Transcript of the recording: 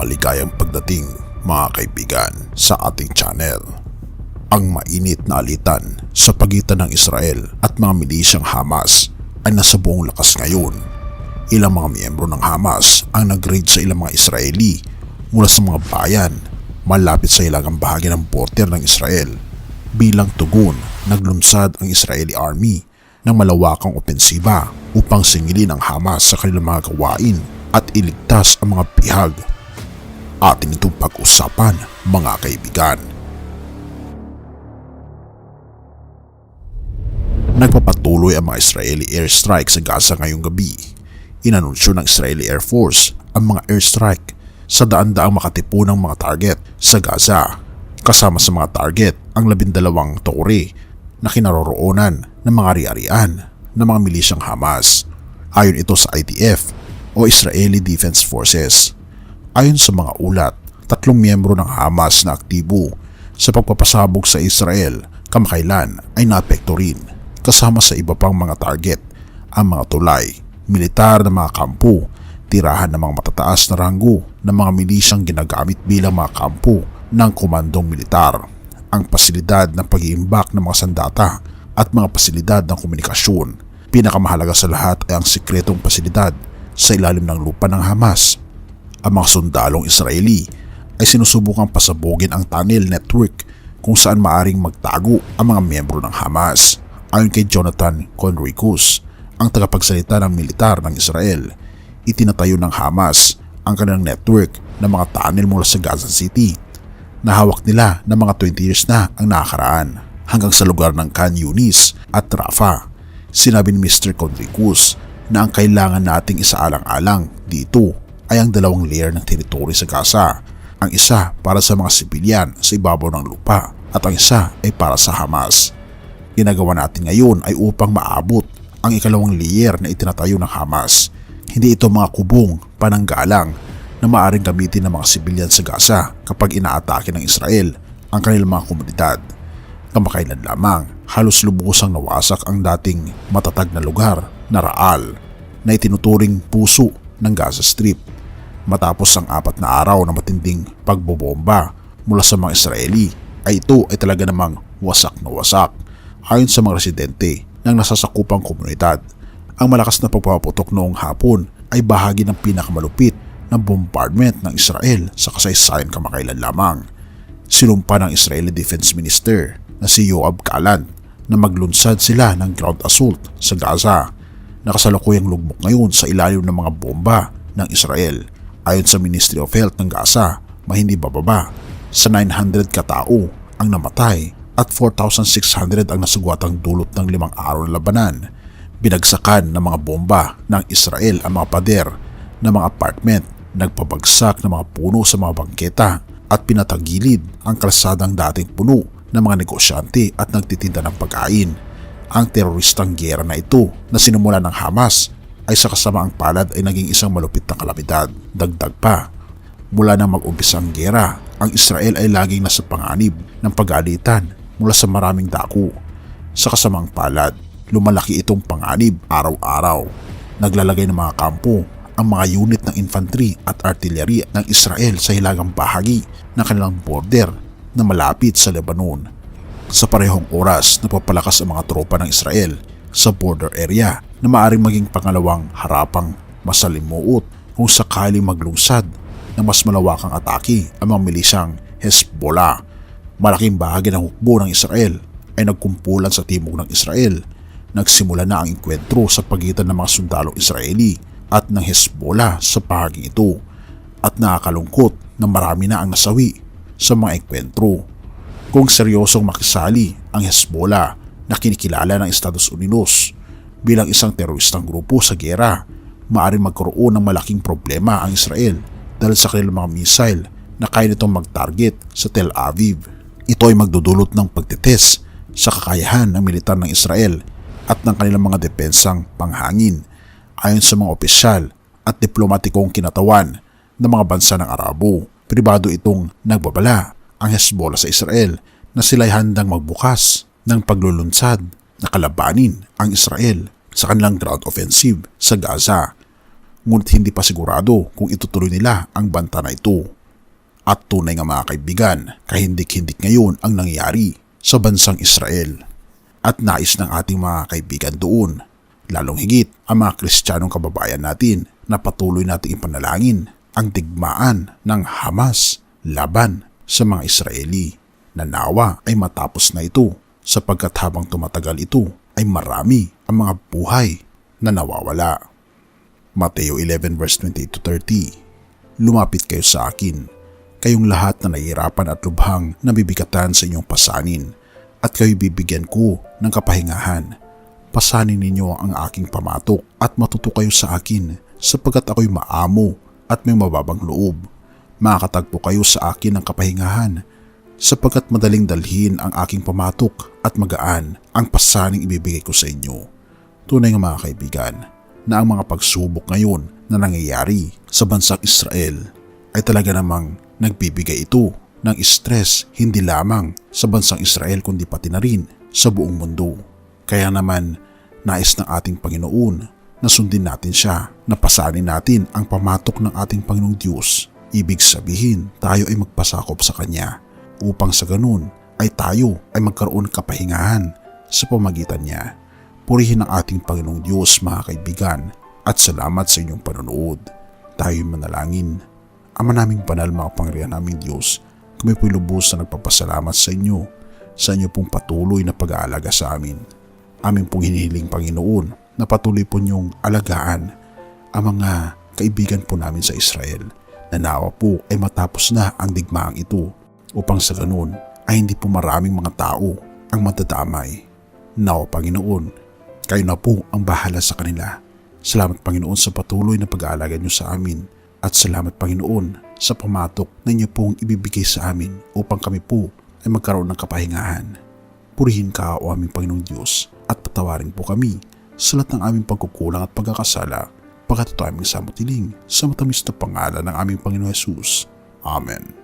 maligayang pagdating mga kaibigan sa ating channel. Ang mainit na alitan sa pagitan ng Israel at mga milisyang Hamas ay nasa buong lakas ngayon. Ilang mga miyembro ng Hamas ang nag-raid sa ilang mga Israeli mula sa mga bayan malapit sa hilagang bahagi ng border ng Israel. Bilang tugon, naglunsad ang Israeli Army ng malawakang opensiba upang singilin ang Hamas sa kanilang mga gawain at iligtas ang mga bihag. Atin itong pag-usapan mga kaibigan. Nagpapatuloy ang mga Israeli airstrike sa Gaza ngayong gabi. Inanunsyo ng Israeli Air Force ang mga airstrike sa daan-daang makatipunang mga target sa Gaza. Kasama sa mga target ang 12 tore na kinaroroonan ng mga ari-arian ng mga milisyang Hamas. Ayon ito sa IDF o Israeli Defense Forces. Ayon sa mga ulat, 3 miyembro ng Hamas na aktibo sa pagpapasabog sa Israel kamakailan ay naapekto rin, kasama sa iba pang mga target ang mga tulay, militar na mga kampo, tirahan ng mga matataas na ranggo ng mga milisyang ginagamit bilang mga kampo ng komandong militar, ang pasilidad ng pag-iimbak ng mga sandata at mga pasilidad ng komunikasyon. Pinakamahalaga sa lahat ay ang sikretong pasilidad sa ilalim ng lupa ng Hamas. Ang mga sundalong Israeli ay sinusubukang pasabugin ang tunnel network kung saan maaring magtago ang mga miyembro ng Hamas. Ayon kay Jonathan Conricus, ang tagapagsalita ng militar ng Israel, itinatayo ng Hamas ang kanilang network ng mga tunnel mula sa Gaza City na hawak nila ng mga 20 years na ang nakakaraan hanggang sa lugar ng Khan Yunis at Rafah. Sinabi ni Mr. Conricus na ang kailangan nating isaalang-alang dito ay ang 2 layer ng teritoryo sa Gaza. Ang isa para sa mga sibilyan sa ibabaw ng lupa at ang isa ay para sa Hamas. Ginagawa natin ngayon ay upang maabot ang 2 layer na itinatayo ng Hamas. Hindi ito mga kubong pananggalang na maaaring gamitin ng mga sibilyan sa Gaza kapag inaatake ng Israel ang kanilang mga komunidad. Kamakailan lamang, halos lubusang nawasak ang dating matatag na lugar na Ra'al na itinuturing puso ng Gaza Strip. Matapos ang 4 na araw na matinding pagbobomba mula sa mga Israeli, ay ito ay talaga namang wasak na wasak. Ayon sa mga residente ng nasasakupang komunidad, ang malakas na pagpapaputok noong hapon ay bahagi ng pinakamalupit na bombardment ng Israel sa kasaysayan kamakailan lamang. Sinumpa ng Israeli Defense Minister na si Yoav Gallant na maglunsad sila ng ground assault sa Gaza na kasalukuyang lugmok ngayon sa ilalim ng mga bomba ng Israel. Ayon sa Ministry of Health ng Gaza, hindi bababa sa 900 katao ang namatay at 4,600 ang nasugwatang dulot ng 5 araw na labanan. Binagsakan ng mga bomba ng Israel ang mga pader ng mga apartment, nagpabagsak ng mga puno sa mga bangketa at pinatagilid ang kalsadang dating puno ng mga negosyante at nagtitinda ng pagkain. Ang teroristang giyera na ito na sinumula ng Hamas ay sa kasamaang palad ay naging isang malupit na kalamidad. Dagdag pa, mula nang mag-umpisa ang giyera, ang Israel ay laging nasa panganib ng pag-alitan mula sa maraming dako. Sa kasamaang palad, lumalaki itong panganib araw-araw. Naglalagay ng mga kampo ang mga unit ng infantry at artillery ng Israel sa hilagang bahagi ng kanilang border na malapit sa Lebanon. Sa parehong oras, napapalakas ang mga tropa ng Israel sa border area na maaaring maging pangalawang harapang masalimuot kung sakaling maglungsad ng mas malawakang atake ang mga milisyang Hezbollah. Malaking bahagi ng hukbo ng Israel ay nagkumpulan sa timog ng Israel. Nagsimula na ang enkwentro sa pagitan ng mga sundalong Israeli at ng Hezbollah sa bahaging ito at nakakalungkot na marami na ang nasawi sa mga enkwentro. Kung seryosong makisali ang Hezbollah na kinikilala ng Estados Unidos bilang isang teroristang grupo sa giyera, maaaring magkaroon ng malaking problema ang Israel dahil sa kanilang mga missile na kaya nitong mag-target sa Tel Aviv. Ito ay magdudulot ng pagtitest sa kakayahan ng militar ng Israel at ng kanilang mga depensang panghangin. Ayon sa mga opisyal at diplomatikong kinatawan ng mga bansa ng Arabo, pribado itong nagbabala ang Hezbollah sa Israel na sila'y handang magbukas ng paglulunsad na kalabanin ang Israel sa kanilang ground offensive sa Gaza. ngunit hindi pa sigurado kung itutuloy nila ang banta na ito. At tunay nga mga kaibigan, kahindik-hindik ngayon ang nangyayari sa bansang Israel. At nais ng ating mga kaibigan doon, lalong higit ang mga Kristiyanong kababayan natin na patuloy nating ipanalangin ang digmaan ng Hamas laban sa mga Israeli na nawa ay matapos na ito sapagkat habang tumatagal ito ay marami ang mga buhay na nawawala. Mateo 11 verse 28-30. Lumapit kayo sa akin, kayong lahat na nahihirapan at lubhang nabibigatan sa inyong pasanin, at kayo bibigyan ko ng kapahingahan. Pasanin ninyo ang aking pamatok at matuto kayo sa akin, sapagkat ako'y maamo at may mababang loob. Makakatagpo kayo sa akin ng kapahingahan, sapagkat madaling dalhin ang aking pamatok at magaan ang pasaning ibibigay ko sa inyo. Tunay nga mga kaibigan, na ang mga pagsubok ngayon na nangyayari sa bansang Israel ay talaga namang nagbibigay ito ng stress hindi lamang sa bansang Israel kundi pati na rin sa buong mundo. Kaya naman nais ng ating Panginoon na sundin natin siya, na pasanin natin ang pamatok ng ating Panginoong Diyos. Ibig sabihin tayo ay magpasakop sa Kanya upang sa ganun ay tayo ay magkaroon ng kapahingahan sa pamagitan niya. Purihin ang ating Panginoong Diyos mga kaibigan at salamat sa inyong panonood. Tayo'y manalangin. Ama naming banal, makapangyarihan naming Diyos, kami po'y lubos na nagpapasalamat sa inyo pong patuloy na pag-aalaga sa amin. Amin pong hinihiling Panginoon na patuloy po niyong alagaan ang mga kaibigan po namin sa Israel, na nawa po ay matapos na ang digmaang ito upang sa ganun ay hindi po maraming mga tao ang matadamay. Nawa Panginoon, kayo na po ang bahala sa kanila. Salamat Panginoon sa patuloy na pag-aalaga niyo sa amin, at salamat Panginoon sa pamatok na inyo pong ibibigay sa amin upang kami po ay magkaroon ng kapahingahan. Purihin ka o aming Panginoong Diyos at patawarin po kami sa lahat ng aming pagkukulang at pagkakasala, pagkat ito aming samutiling sa matamis na pangalan ng aming Panginoon Jesus. Amen.